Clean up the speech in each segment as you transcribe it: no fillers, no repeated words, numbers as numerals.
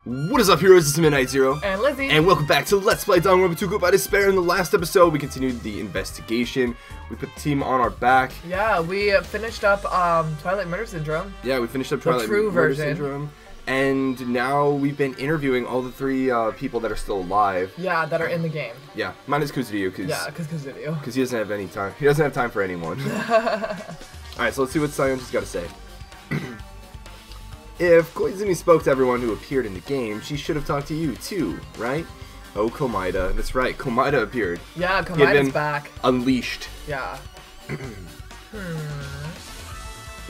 What is up, heroes? It's Midnight Zero. And Lizzie. And welcome back to Let's Play Danganronpa 2 by Despair. In the last episode, we continued the investigation. We put the team on our back. Yeah, we finished up Twilight Murder Syndrome. Yeah, we finished up Twilight Murder version. Syndrome. And now we've been interviewing all the three people that are still alive. Yeah, that are in the game. Yeah, minus Kuzurio, because he doesn't have any time. He doesn't have time for anyone. Alright, so let's see what Sayonji's got to say. If Koizumi spoke to everyone who appeared in the game, she should have talked to you too, right? Oh, Komaeda. That's right, Komaeda appeared. Yeah, Komaeda's back. Unleashed. Yeah.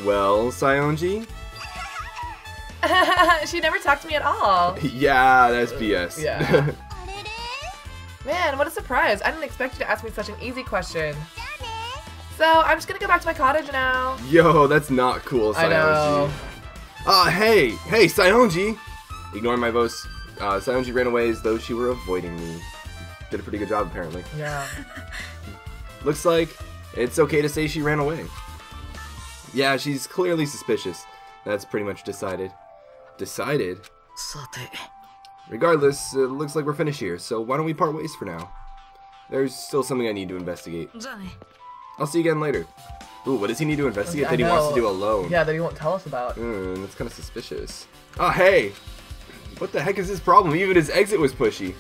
Well, Sayonji? She never talked to me at all. Yeah, that's BS. Yeah. Man, what a surprise. I didn't expect you to ask me such an easy question. So, I'm just gonna go back to my cottage now. Yo, that's not cool, Sayonji. I know. Hey, Sayonji! Ignoring my voice, Sayonji ran away as though she were avoiding me. Did a pretty good job, apparently. Yeah. Looks like it's okay to say she ran away. Yeah, she's clearly suspicious. That's pretty much decided. Decided? Regardless, it looks like we're finished here, so why don't we part ways for now? There's still something I need to investigate. I'll see you again later. Ooh, what does he need to investigate that he wants to do alone? Yeah, that he won't tell us about. That's kind of suspicious. Oh, hey! What the heck is his problem? Even his exit was pushy.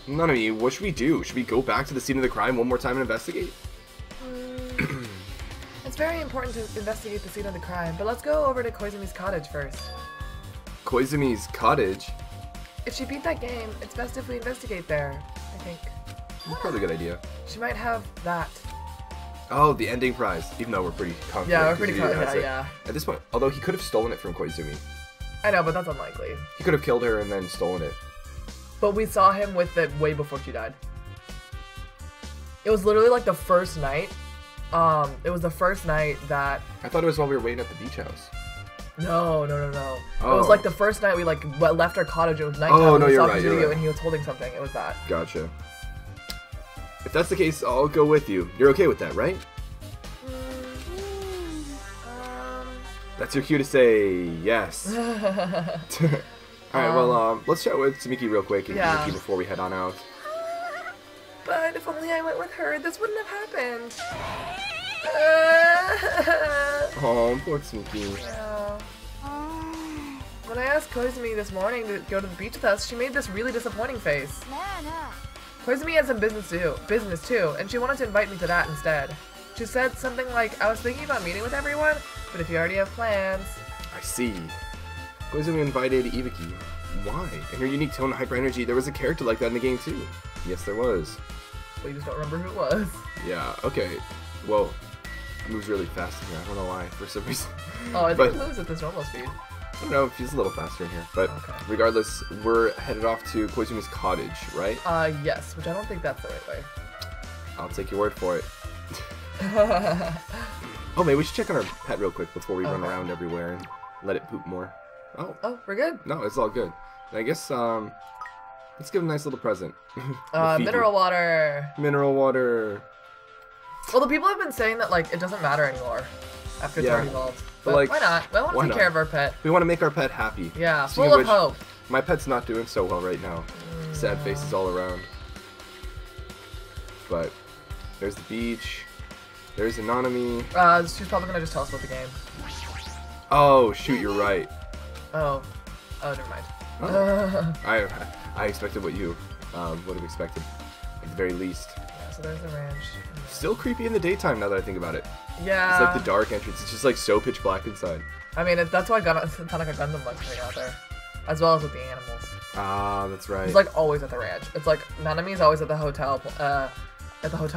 None of you, what should we do? Should we go back to the scene of the crime one more time and investigate? It's very important to investigate the scene of the crime, but let's go over to Koizumi's cottage first. Koizumi's cottage? If she beat that game, it's best if we investigate there, I think. Probably a good idea. She might have that. Oh, the ending prize. Even though we're pretty confident. Yeah, we're pretty confident, yeah. At this point, although he could have stolen it from Koizumi. I know, but that's unlikely. He could have killed her and then stolen it. But we saw him with it way before she died. It was literally like the first night. It was the first night that... I thought it was while we were waiting at the beach house. No. Oh. It was like the first night we like left our cottage. It was nighttime. Oh, no, we you're saw right, Kuzurio and he was holding something. It was that. Gotcha. If that's the case, I'll go with you. You're okay with that, right? That's your cue to say yes. Alright, well, let's chat with Tsumiki real quick and Yuki before we head on out. But if only I went with her, this wouldn't have happened. Oh, poor Tsumiki. Yeah. When I asked Koizumi this morning to go to the beach with us, she made this really disappointing face. Koizumi had some business too, and she wanted to invite me to that instead. She said something like, I was thinking about meeting with everyone, but if you already have plans... I see. Koizumi invited Ibiki. Why? In her unique tone and hyper energy, there was a character like that in the game too. Yes, there was. Well, you just don't remember who it was. Yeah, okay. Well, it moves really fast in here. I don't know why, for some reason. Oh, I think it moves at this normal speed. I don't know if she's a little faster in here, but regardless, we're headed off to Koizumi's cottage, right? Yes, which I don't think that's the right way. I'll take your word for it. Oh, maybe we should check on our pet real quick before we run around everywhere and let it poop more. Oh, we're good? No, it's all good. And I guess, let's give it a nice little present. Mineral water. Mineral water. Well, the people have been saying that, like, it doesn't matter anymore after it's already evolved. But like, why not? We want to take care of our pet. We want to make our pet happy. Yeah, full of hope. My pet's not doing so well right now. Sad faces all around. But there's the beach. There's Anonymous. She's probably gonna just tell us about the game. Oh shoot, you're right. Oh, never mind. Oh. I expected what you would have expected, at the very least. Yeah, so there's the ranch. Still creepy in the daytime now that I think about it. Yeah. It's like the dark entrance. It's just like so pitch black inside. I mean, that's why Tanaka Gundam likes being out there, as well as with the animals. Ah, that's right. It's like always at the ranch. It's like Nanami's always at the hotel,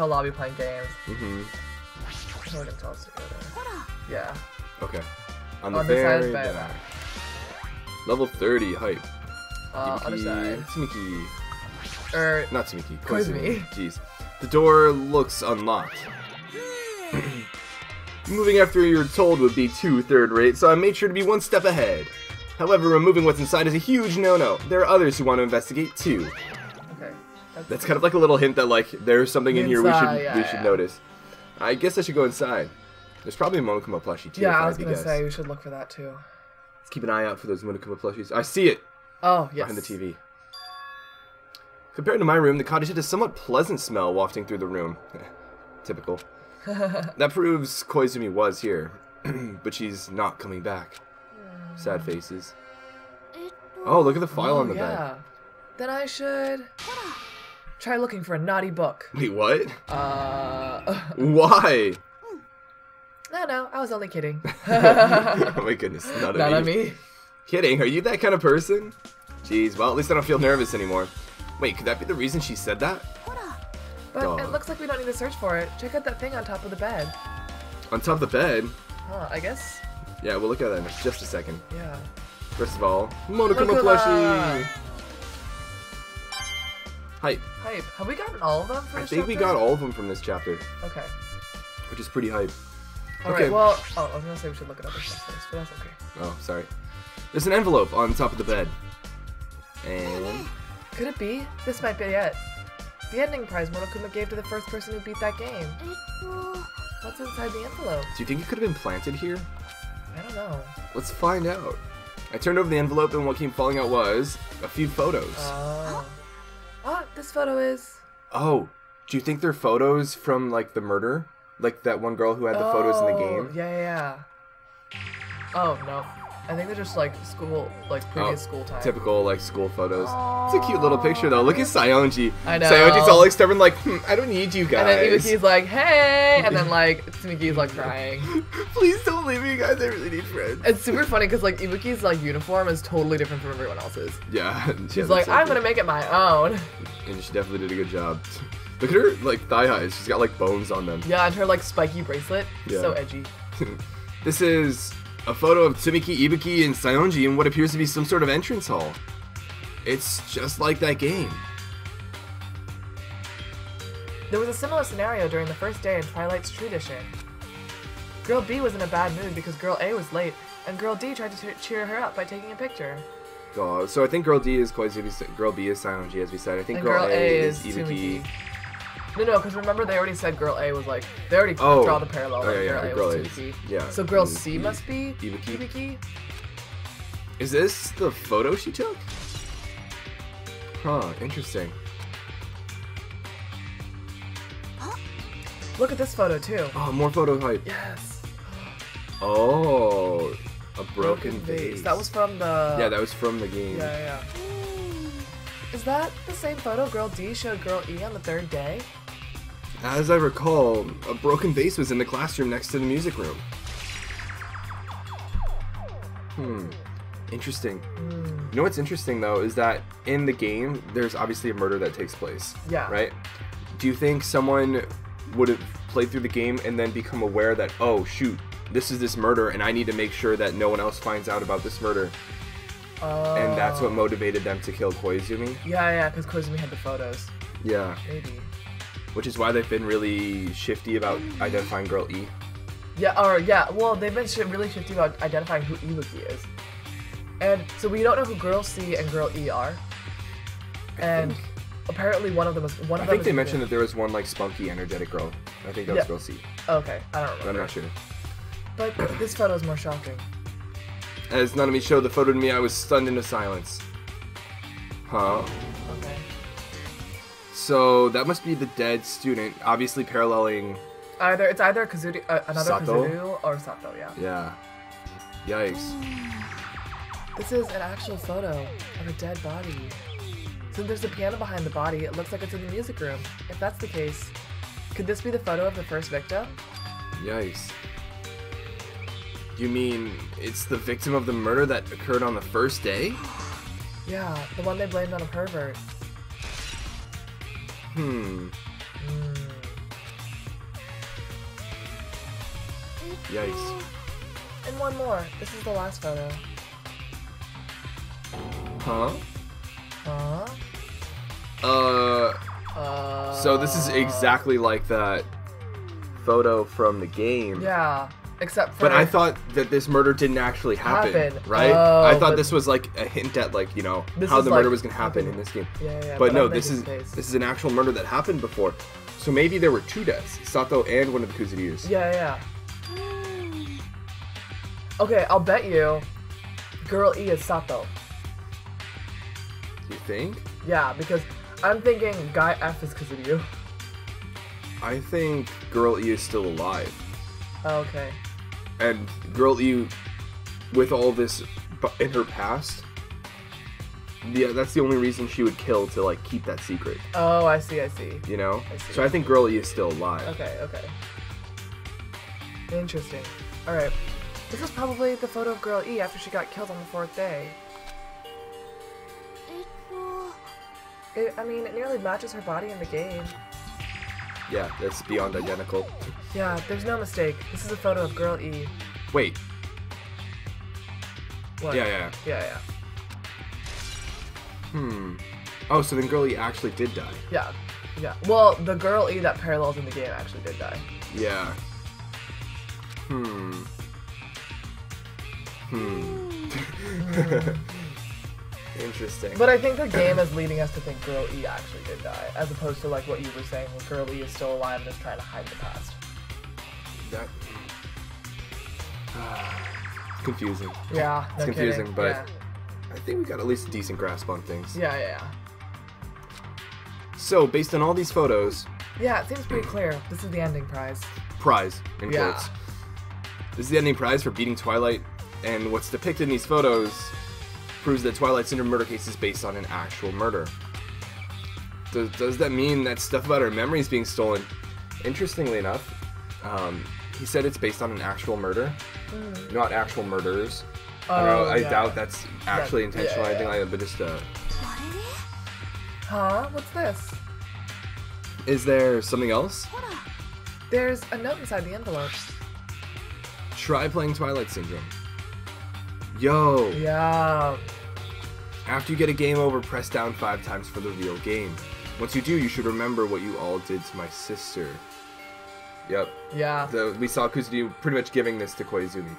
lobby playing games. So we're gonna tell us to go there. Yeah. Okay. On the very back. Level 30 hype. Other side. Tsumiki. Not Tsumiki. Koizumi. Jeez. The door looks unlocked. Moving after you're told would be too third-rate, so I made sure to be one step ahead. However, removing what's inside is a huge no-no. There are others who want to investigate too. Okay. That's kind of like a little hint that like there's something in here we should notice. I guess I should go inside. There's probably a Monokuma plushie too. Yeah, I was gonna say we should look for that too. Let's keep an eye out for those Monokuma plushies. I see it. Oh, yes. Behind the TV. Compared to my room, the cottage had a somewhat pleasant smell wafting through the room. Typical. That proves Koizumi was here. But she's not coming back. Sad faces. Oh, look at the file on the bed. Then I should try looking for a naughty book. Wait, what? Why? No, I was only kidding. Oh my goodness, not on me. Kidding, are you that kind of person? Jeez, well, at least I don't feel nervous anymore. Wait, could that be the reason she said that? But it looks like we don't need to search for it. Check out that thing on top of the bed. On top of the bed? Huh, I guess. Yeah, we'll look at that in just a second. Yeah. First of all, Monokuma plushie! Hype. Hype. Have we gotten all of them from this chapter? I think we got all of them from this chapter. Okay. Which is pretty hype. Alright, well, I was gonna say we should look at other stuff first, but that's okay. Oh, sorry. There's an envelope on top of the bed. And... Could it be? This might be it. The ending prize Monokuma gave to the first person who beat that game. What's inside the envelope? Do you think it could have been planted here? I don't know. Let's find out. I turned over the envelope and what came falling out was a few photos. This photo is... Oh, do you think they're photos from, like, the murder? Like that one girl who had the photos in the game? Yeah. Oh, no. I think they're just, like, school, like, previous school time. Typical, like, school photos. It's a cute little picture, though. Look at Sayonji. I know. Sayonji's all, like, stubborn, like, I don't need you guys. And then Ibuki's like, hey! And then, like, Tsumiki's, like, crying. Please don't leave me, guys. I really need friends. It's super funny, because, like, Ibuki's, like, uniform is totally different from everyone else's. Yeah. She's like, I'm gonna make it my own. And she definitely did a good job. Look at her, like, thigh highs. She's got, like, bones on them. Yeah, and her, like, spiky bracelet. Yeah. So edgy. This is a photo of Tsumiki, Ibuki, and Sayonji in what appears to be some sort of entrance hall. It's just like that game. There was a similar scenario during the first day in Twilight's tradition. Girl B was in a bad mood because Girl A was late, and Girl D tried to cheer her up by taking a picture. Oh, so I think Girl D is Koizumi, Girl B is Sayonji, as we said. I think Girl A is Ibuki. No, because remember they already said Girl A was like, they already draw the parallel. Oh, yeah, Girl A was Ibuki. Yeah. So Girl C must be Ibuki. Is this the photo she took? Huh, interesting. Look at this photo too. Oh, more photo hype. Yes. Oh, a broken vase. That was from the... Yeah, that was from the game. Yeah. Is that the same photo Girl D showed Girl E on the third day? As I recall, a broken vase was in the classroom next to the music room. Interesting. You know what's interesting, though, is that in the game, there's obviously a murder that takes place. Yeah. Right? Do you think someone would have played through the game and then become aware that, oh, shoot, this is this murder, and I need to make sure that no one else finds out about this murder? And that's what motivated them to kill Koizumi? Yeah, because Koizumi had the photos. Yeah. Maybe. Which is why they've been really shifty about identifying Girl E. Yeah, well, they've been really shifty about identifying who Ibuki is. And so we don't know who Girl C and Girl E are. And apparently one of them is... I think they mentioned that there was one, like, spunky, energetic girl. I think that was Girl C. Okay, I don't remember. I'm not sure. But this photo is more shocking. As Nanami showed the photo to me, I was stunned into silence. Huh? Okay. So that must be the dead student, obviously paralleling... It's either Kazuri, another Sato? Kazuru or Sato, yeah. Yeah. Yikes. This is an actual photo of a dead body. Since there's a piano behind the body, it looks like it's in the music room. If that's the case, could this be the photo of the first victim? Yikes. You mean it's the victim of the murder that occurred on the first day? Yeah, the one they blamed on a pervert. Yikes. And one more. This is the last photo. Huh? Huh? So this is exactly like that photo from the game. Yeah, except for... But I thought that this murder didn't actually happen. Right? Oh, I thought this was like a hint at, like, you know, how the murder was going to happen in this game. Yeah. But no, this is an actual murder that happened before. So maybe there were two deaths. Sato and one of the Kuzuryus. Yeah. Okay, I'll bet you Girl E is Sato. You think? Yeah, because I'm thinking guy F is because of you. I think Girl E is still alive. Oh, okay. And Girl E, with all this in her past, yeah, that's the only reason she would kill, to like keep that secret. Oh, I see, I see. You know? I see. So I think Girl E is still alive. Okay, okay. Interesting. Alright. This is probably the photo of Girl E after she got killed on the 4th day. I mean, it nearly matches her body in the game. Yeah, that's beyond identical. Yeah, there's no mistake. This is a photo of Girl E. Wait. What? Yeah. Yeah. Oh, so then Girl E actually did die. Yeah. Well, the Girl E that parallels in the game actually did die. Yeah. Interesting. But I think the game is leading us to think Girl E actually did die, as opposed to like what you were saying, where Girl E is still alive and is trying to hide the past. That... confusing. Yeah, It's confusing, kidding. but Yeah. I think we got at least a decent grasp on things. Yeah. So, based on all these photos... Yeah, it seems pretty clear. This is the ending prize. Prize, in Yeah. quotes. This is the ending prize for beating Twilight, and what's depicted in these photos proves that Twilight Syndrome murder case is based on an actual murder. Does that mean that stuff about her memories being stolen? Interestingly enough, he said it's based on an actual murder, not actual murderers. I doubt that's actually intentional or anything like that, but just Huh? What's this? Is there something else? There's a note inside the envelope. Try playing Twilight Syndrome. Yo! Yeah. After you get a game over, press down 5 times for the real game. Once you do, you should remember what you all did to my sister. Yep. Yeah. So we saw Kuzuyu pretty much giving this to Koizumi.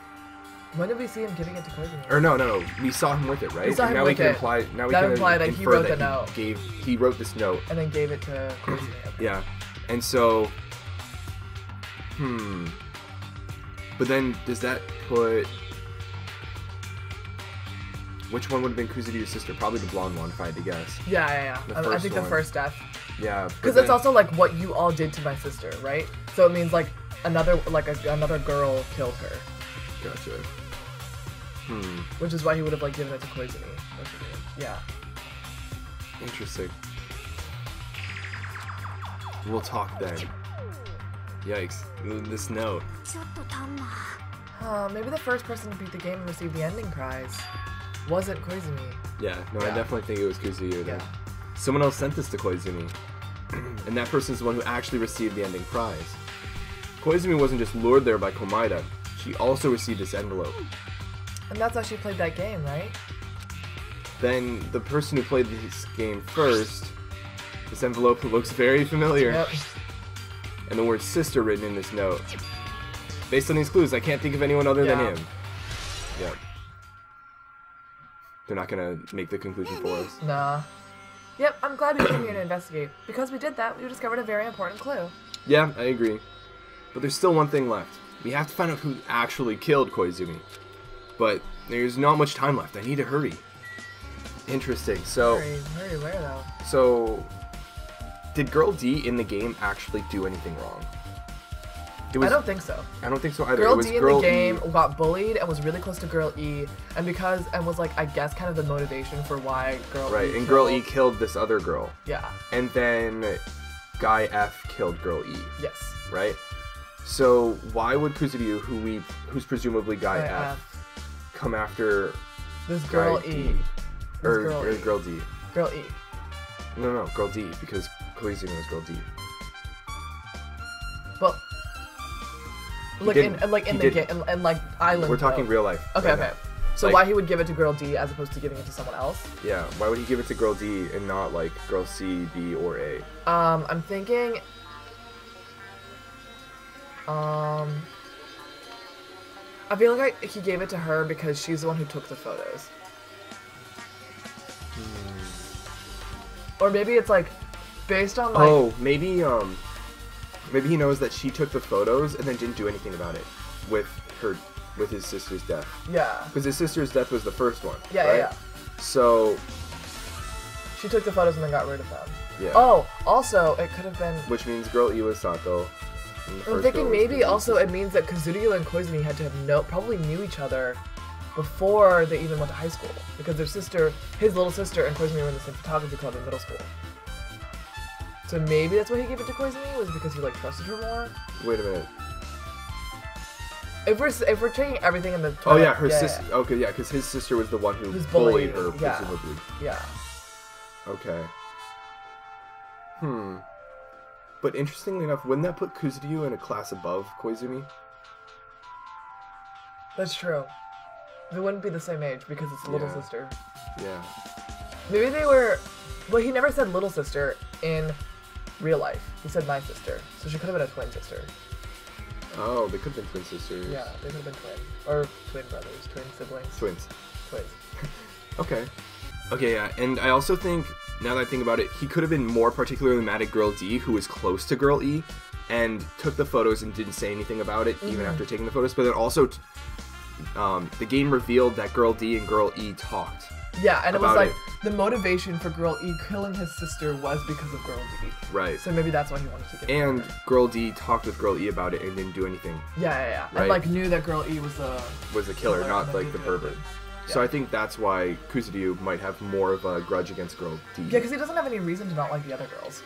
When did we see him giving it to Koizumi? Or no. We saw him with it, right? We saw him now with we can it. imply. Now we That can implied that he infer wrote that the note. He wrote this note. And then gave it to Koizumi. Okay. Yeah. And so. But then, does that put... Which one would have been Kuzuyu's sister? Probably the blonde one, if I had to guess. Yeah. The I first think one. the first death. Yeah. Because it's also like what you all did to my sister, right? So it means like another girl killed her. Gotcha. Which is why he would have like given it to Koizumi. Yeah. Interesting. We'll talk then. Yikes. This note. Maybe the first person to beat the game and receive the ending prize wasn't Koizumi. Yeah, no, I definitely think it was Kuzuyu then. Yeah. Someone else sent this to Koizumi. And that person's the one who actually received the ending prize. Koizumi wasn't just lured there by Komaeda. She also received this envelope. And that's how she played that game, right? Then the person who played this game first, this envelope looks very familiar. Yep. And the word sister written in this note. Based on these clues, I can't think of anyone other than him. Yep. They're not gonna make the conclusion for us. Nah. Yep, I'm glad we came here to investigate. Because we did that, we discovered a very important clue. Yeah, I agree. But there's still one thing left. We have to find out who actually killed Koizumi. But there's not much time left. I need to hurry. Interesting. So... Hurry where, though? So... Did Girl D in the game actually do anything wrong? I don't think so. I don't think so either. Girl It was D in Girl the game E. got bullied and was really close to Girl E, and was like, I guess, kind of the motivation for why Girl E Right, and Girl E killed this other girl. Yeah. And then Guy F killed Girl E. Yes. Right? So why would Kuzuyu, who's presumably Guy F, come after this Girl Guy E? D? Or Girl D? Girl E. No, Girl D, because Koizumi was Girl D. Well, like in the game, and like Island. We're talking real life. Okay, right okay. now. So Like- why he would give it to Girl D as opposed to giving it to someone else? Yeah, why would he give it to Girl D and not like Girl C, B, or A? I'm thinking. I feel like he gave it to her because she's the one who took the photos. Or maybe it's like based on like. Oh, maybe he knows that she took the photos and then didn't do anything about it with his sister's death. Yeah. Because his sister's death was the first one. Yeah, right? yeah. So She took the photos and then got rid of them. Yeah. Oh, also, it could have been... Which means girl E was Sato. I'm thinking maybe also it means that Kazuryu and Koizumi had to have probably knew each other before they even went to high school. Because their sister, his little sister and Koizumi were in the same photography club in middle school. So maybe that's why he gave it to Koizumi, was because he like trusted her more? Wait a minute. If we're taking everything in the... Oh yeah, her sister... Yeah. Okay, yeah, because his sister was the one who bullied her, presumably. Yeah. Okay. But interestingly enough, wouldn't that put Kuzuryu in a class above Koizumi? That's true. They wouldn't be the same age because it's a little sister. Yeah. Maybe they were... Well, he never said little sister in real life. He said my sister. So she could have been a twin sister. Oh, they could have been twin sisters. Yeah, they could have been twin. Or twin brothers, twin siblings. Twins. Twins. Okay. Okay, yeah, and I also think, now that I think about it, he could have been more particularly mad at Girl D, who was close to Girl E, and took the photos and didn't say anything about it, even after taking the photos, but then also, the game revealed that Girl D and Girl E talked. Yeah, and it was like, the motivation for Girl E killing his sister was because of Girl D. Right. So maybe that's why he wanted to get it. And Girl D talked with Girl E about it and didn't do anything. Yeah. Right? And like knew that Girl E was the killer, not like the pervert. Yeah. So I think that's why Kuzuryu might have more of a grudge against Girl D. Yeah, because he doesn't have any reason to not like the other girls.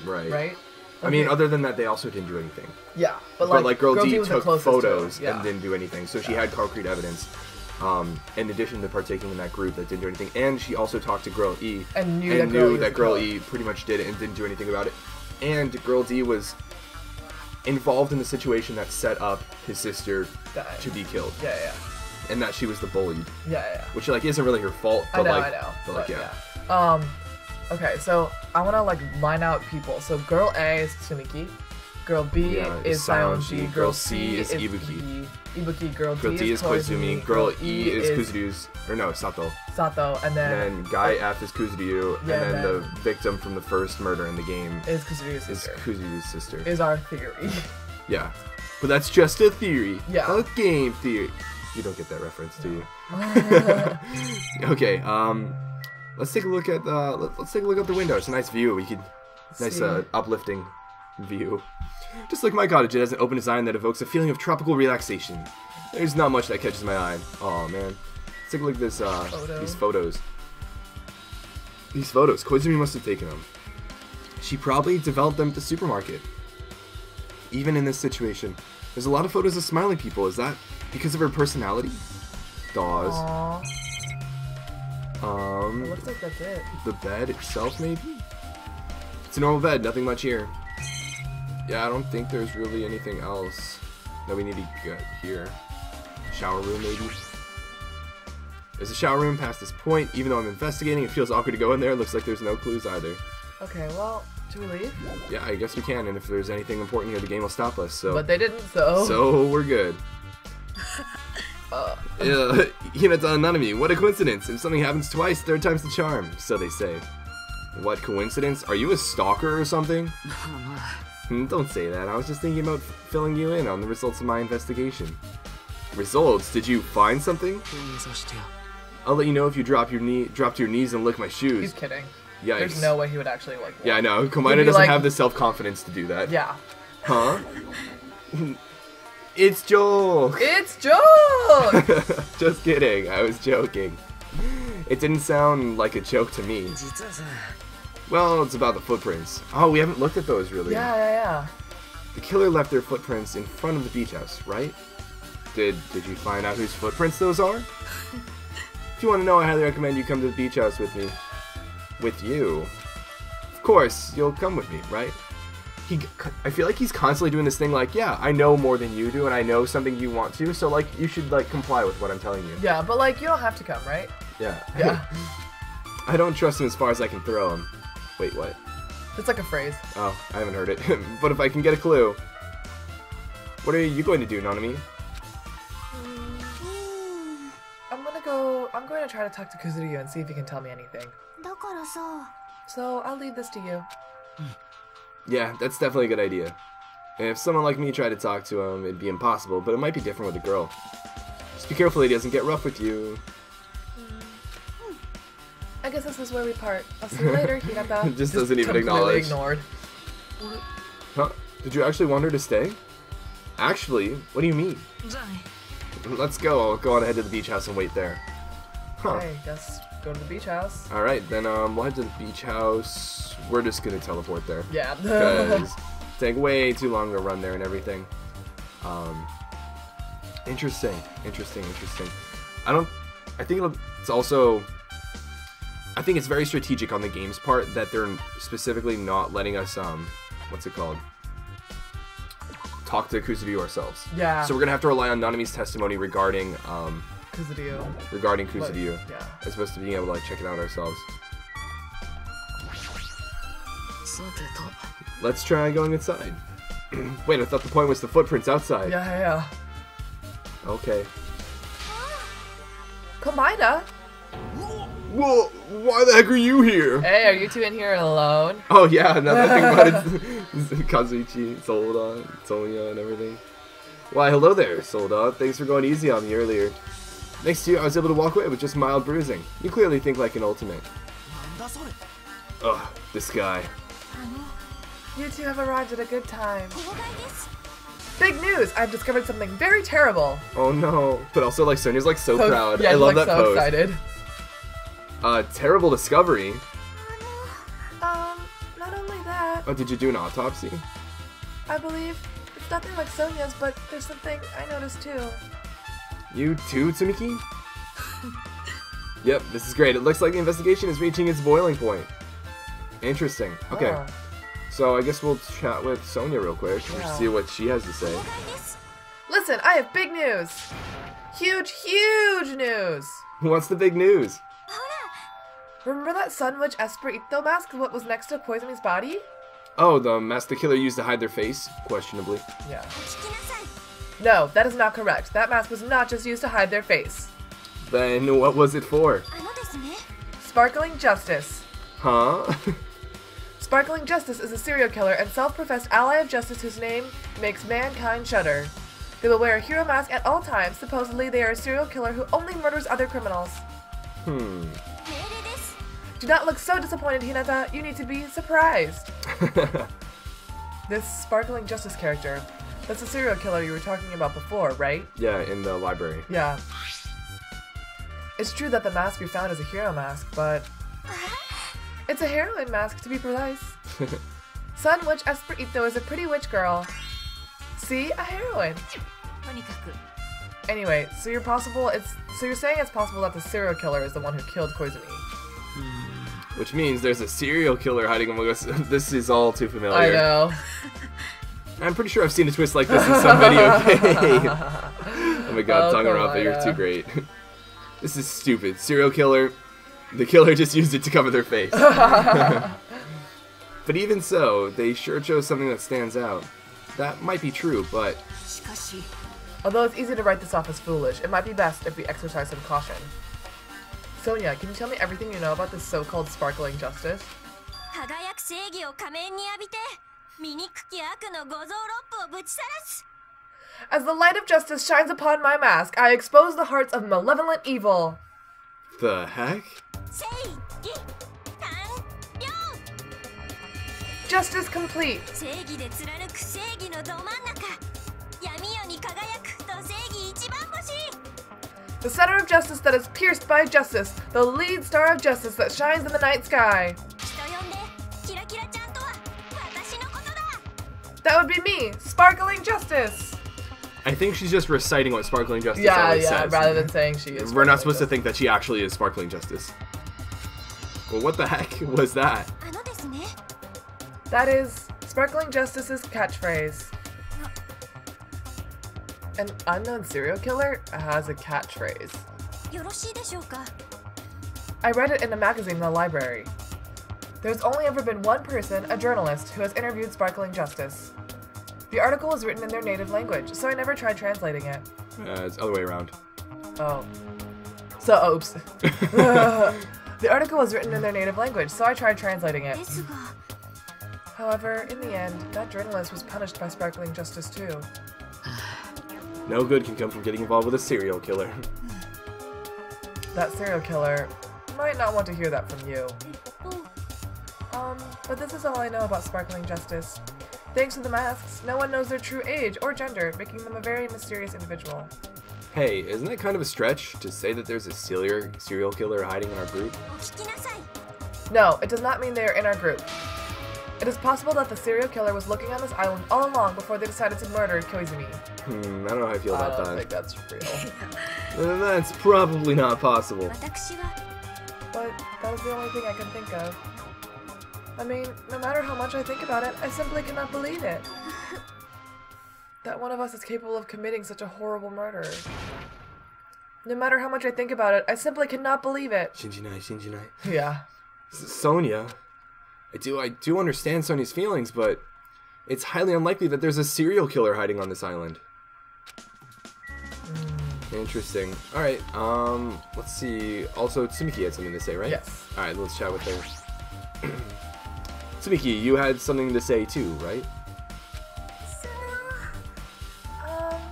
Right. Right? I mean, other than that, they also didn't do anything. Yeah, but like Girl D took photos and didn't do anything, so she had concrete evidence. In addition to partaking in that group that didn't do anything, and she also talked to Girl E and knew that Girl E pretty much did it and didn't do anything about it. And Girl D was involved in the situation that set up his sister to be killed. Yeah. And that she was the bullied. Yeah. Which like isn't really her fault. But I know. But yeah. Okay, so I want to like line out people. So Girl A is Tsumiki. Girl B is Saionji. Girl C is Ibuki. Girl D is Koizumi. Girl E is Kuzuryu's, or no, Sato. And then Guy F is Kuzuryu, and then the victim from the first murder in the game is Kuzuryu's sister. Is our theory. Yeah, but that's just a theory. Yeah. A game theory. You don't get that reference, do you? Okay. Let's take a look at the window. It's a nice view. Nice uplifting view. Just like my cottage, it has an open design that evokes a feeling of tropical relaxation. There's not much that catches my eye. Oh man. Let's take a look at this these photos. Koizumi must have taken them. She probably developed them at the supermarket. Even in this situation, there's a lot of photos of smiling people. Is that because of her personality? Dawes. It looks like that's it. The bed itself, maybe? It's a normal bed, nothing much here. Yeah, I don't think there's really anything else that we need to get here. Shower room, maybe? There's a shower room past this point. Even though I'm investigating, it feels awkward to go in there. It looks like there's no clues either. Okay, well, do we leave? Yeah, I guess we can, and if there's anything important here, the game will stop us, so... But they didn't, so... So, we're good. Hinata Nanami, what a coincidence. If something happens twice, third time's the charm, so they say. What coincidence? Are you a stalker or something? Don't say that. I was just thinking about filling you in on the results of my investigation. Results? Did you find something? I'll let you know if you drop to your knees and lick my shoes. He's kidding. Yikes. There's no way he would actually like. Yeah, I know. Komaina doesn't have the self-confidence to do that. Yeah. Huh? It's joke. It's joke. Just kidding. I was joking. It didn't sound like a joke to me. Well, it's about the footprints. Oh, we haven't looked at those really. Yeah. The killer left their footprints in front of the beach house, right? Did you find out whose footprints those are? If you want to know, I highly recommend you come to the beach house with me. With you. Of course, you'll come with me, right? I feel like he's constantly doing this thing like, yeah, I know more than you do, and I know something you want to, so, like, you should, like, comply with what I'm telling you. Yeah, but, like, you don't have to come, right? Yeah. I don't trust him as far as I can throw him. Wait, what? It's like a phrase. Oh, I haven't heard it. But if I can get a clue. What are you going to do, Nanami? I'm going to try to talk to Kuzuryu and see if he can tell me anything. So, I'll leave this to you. Yeah, that's definitely a good idea. And if someone like me tried to talk to him, it'd be impossible, but it might be different with a girl. Just be careful he doesn't get rough with you. I guess this is where we part. I'll see you later, Hinata. Just doesn't even completely acknowledge. ignored. Huh? Did you actually want her to stay? Actually? What do you mean? Let's go. I'll go on ahead to the beach house and wait there. Huh. Okay, guess go to the beach house. Alright, then we'll head to the beach house. We're just gonna teleport there. Yeah. Because take way too long to run there and everything. Interesting. I think it's very strategic on the game's part that they're specifically not letting us, what's it called? Talk to Kuzudio ourselves. Yeah. So we're gonna have to rely on Nanami's testimony regarding, Kuzudio. Yeah. As opposed to being able to, like, check it out ourselves. Let's try going inside. Wait, I thought the point was the footprints outside. Yeah. Okay. Komaeda? Whoa, why the heck are you here? Hey, are you two in here alone? Oh yeah, now that I think about it, Kazuichi, Solda, Sonya, and everything. Why, hello there, Solda. Thanks for going easy on me earlier. Thanks to you, I was able to walk away with just mild bruising. You clearly think like an ultimate. Ugh, this guy. You two have arrived at a good time. Big news! I've discovered something very terrible. Oh no. But also, like, Sonya's like so proud. Yeah, I love like, that so pose. Excited. Terrible discovery. Not only that, Oh, did you do an autopsy? I believe it's nothing like Sonya's, but there's something I noticed too. You too, Tsumiki? Yep, this is great. It looks like the investigation is reaching its boiling point. Interesting. Okay. Huh. So I guess we'll chat with Sonya real quick and Yeah. see what she has to say. Listen, I have big news! Huge news! What's the big news? Remember that Sun Witch Esperito mask, what was next to Koizumi's body? Oh, the mask the killer used to hide their face? Questionably. Yeah. No, that is not correct. That mask was not just used to hide their face. Then what was it for? Sparkling Justice. Huh? Sparkling Justice is a serial killer and self-professed ally of justice whose name makes mankind shudder. They will wear a hero mask at all times. Supposedly, they are a serial killer who only murders other criminals. Do not look so disappointed, Hinata. You need to be surprised. This Sparkling Justice character, that's the serial killer you were talking about before, right? Yeah, in the library. Yeah. It's true that the mask we found is a hero mask, but it's a heroine mask to be precise. Sun Witch Esperito is a pretty witch girl. See? A heroine. Anyway, so you're saying it's possible that the serial killer is the one who killed Koizumi. Which means there's a serial killer hiding among us. This is all too familiar. I know. I'm pretty sure I've seen a twist like this in some video game. Oh my god, Danganronpa, you're too great. This is stupid. Serial killer. The killer just used it to cover their face. But even so, they sure chose something that stands out. That might be true, but... Although it's easy to write this off as foolish, it might be best if we exercise some caution. Sonya, can you tell me everything you know about this so-called Sparkling Justice? As the light of justice shines upon my mask, I expose the hearts of malevolent evil. The heck? Justice complete. The center of justice that is pierced by justice, the lead star of justice that shines in the night sky. That would be me, Sparkling Justice. I think she's just reciting what Sparkling Justice Yeah, always says. rather than saying she is. We're not supposed to think that she actually is Sparkling Justice. Well, what the heck was that? That is Sparkling Justice's catchphrase. An unknown serial killer has a catchphrase. I read it in a magazine in the library. There's only ever been one person, a journalist, who has interviewed Sparkling Justice. The article was written in their native language, so I never tried translating it. It's the other way around. Oh. So, oops. The article was written in their native language, so I tried translating it. However, in the end, that journalist was punished by Sparkling Justice too. No good can come from getting involved with a serial killer. That serial killer might not want to hear that from you. But this is all I know about sparkling justice. Thanks to the masks, no one knows their true age or gender, making them a very mysterious individual. Hey, isn't that kind of a stretch to say that there's a serial killer hiding in our group? No, it does not mean they are in our group. It is possible that the serial killer was looking on this island all along before they decided to murder Koizumi. I don't know how I feel about that. I don't think that's real. That's probably not possible. But that is the only thing I can think of. I mean, no matter how much I think about it, I simply cannot believe it. That one of us is capable of committing such a horrible murder. No matter how much I think about it, I simply cannot believe it. Shinjinai. Yeah. Sonia, I do understand Sonia's feelings, but it's highly unlikely that there's a serial killer hiding on this island. Interesting. Alright, let's see. Also, Tsumiki had something to say, right? Yes. Alright, let's chat with her. Tsumiki, you had something to say too, right?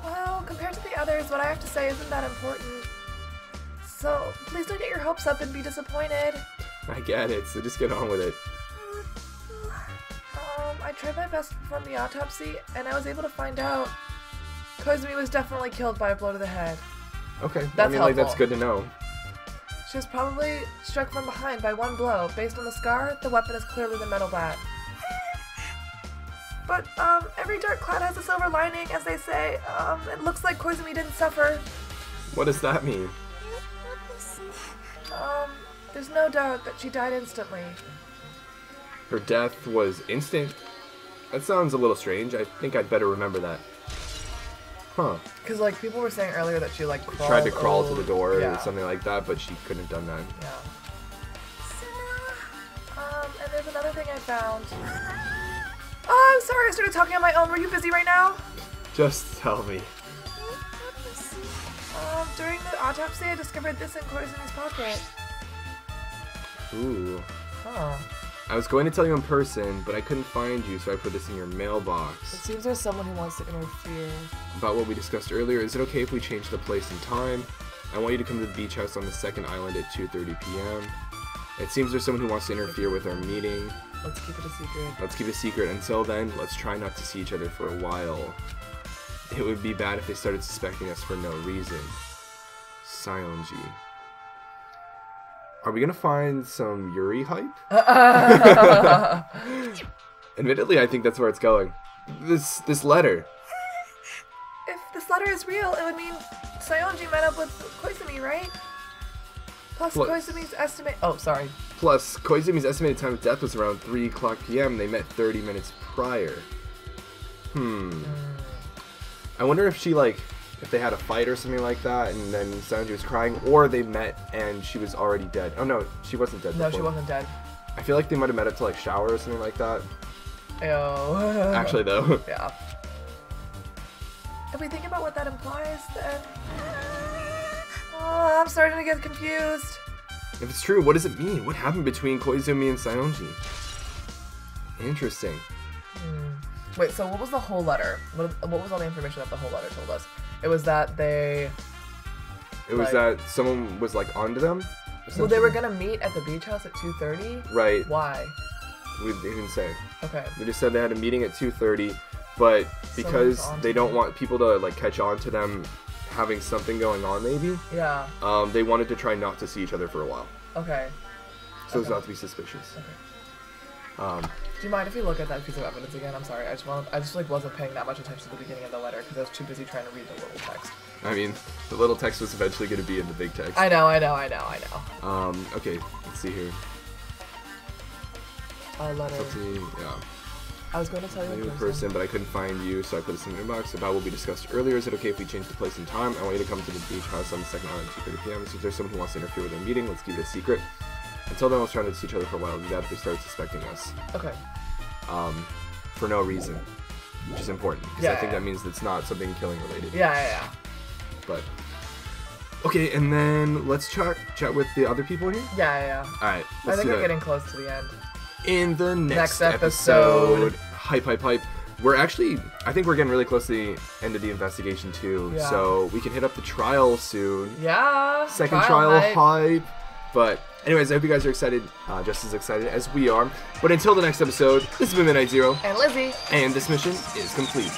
Well, compared to the others, what I have to say isn't that important. So, please don't get your hopes up and be disappointed. I get it, so just get on with it. I tried my best to perform the autopsy, and I was able to find out Koizumi was definitely killed by a blow to the head. Okay, that's I mean, like, that's good to know. She was probably struck from behind by one blow. Based on the scar, the weapon is clearly the metal bat. But, every dark cloud has a silver lining, as they say. It looks like Koizumi didn't suffer. What does that mean? There's no doubt that she died instantly. Her death was instant? That sounds a little strange. I think I'd better remember that. Huh. Because, like, people were saying earlier that she, like, tried to crawl to the door or something like that, but she couldn't have done that. Yeah. And there's another thing I found. Oh, I'm sorry, I started talking on my own. Were you busy right now? Just tell me. During the autopsy, I discovered this in Koizumi's pocket. Ooh. Huh. I was going to tell you in person, but I couldn't find you, so I put this in your mailbox. It seems there's someone who wants to interfere. About what we discussed earlier, is it okay if we change the place and time? I want you to come to the beach house on the second island at 2:30 p.m. It seems there's someone who wants to interfere with our meeting. Let's keep it a secret. Let's keep it a secret. Until then, let's try not to see each other for a while. It would be bad if they started suspecting us for no reason. Sionji. Are we gonna find some Yuri hype? Admittedly, I think that's where it's going. This letter. If this letter is real, it would mean Sionji met up with Koizumi, right? Plus Koizumi's estimate. Oh, sorry. Plus, Koizumi's estimated time of death was around 3 o'clock p.m. They met 30 minutes prior. I wonder if she, like, if they had a fight or something like that, and then Sionji was crying, or they met and she was already dead. Oh no, she wasn't dead. No, she wasn't dead. I feel like they might have met up to, like, shower or something like that. Ew. Actually, though. Yeah. If we think about what that implies, then... Oh, I'm starting to get confused. If it's true, what does it mean? What happened between Koizumi and Sionji? Interesting. Wait, so what was the whole letter? What was all the information that the whole letter told us? It was that they... It was that someone was, like, onto them? Well, they were gonna meet at the beach house at 2:30? Right. Why? They didn't say. Okay. They just said they had a meeting at 2:30, but because they don't want people to, like, catch on to them having something going on, maybe? Yeah. They wanted to try not to see each other for a while. Okay. So as not to be suspicious. Okay. Do you mind if we look at that piece of evidence again? I'm sorry, I just like wasn't paying that much attention to the beginning of the letter because I was too busy trying to read the little text. I mean, the little text was eventually going to be in the big text. I know. Okay, let's see here. A letter. Let's see, yeah. I was going to tell you in person, but I couldn't find you, so I put this in your inbox. About what we discussed earlier, is it okay if we change the place and time? I want you to come to the beach house on the second island at 2:30 p.m. Since there's someone who wants to interfere with our meeting, let's keep it a secret. Until then, let's try not to see each other for a while. It'd be bad if they started suspecting us. Okay. For no reason, which is important because I think that means it's not something killing related. Yeah. But okay, and then let's chat with the other people here. Yeah. All right. I think we're getting close to the end. In the next episode, hype. We're actually, I think we're getting really close to the end of the investigation too. Yeah. So we can hit up the trial soon. Yeah. Second trial hype. But Anyways, I hope you guys are excited, just as excited as we are. But until the next episode, this has been Midnight Zero. And Lizzie. And this mission is complete.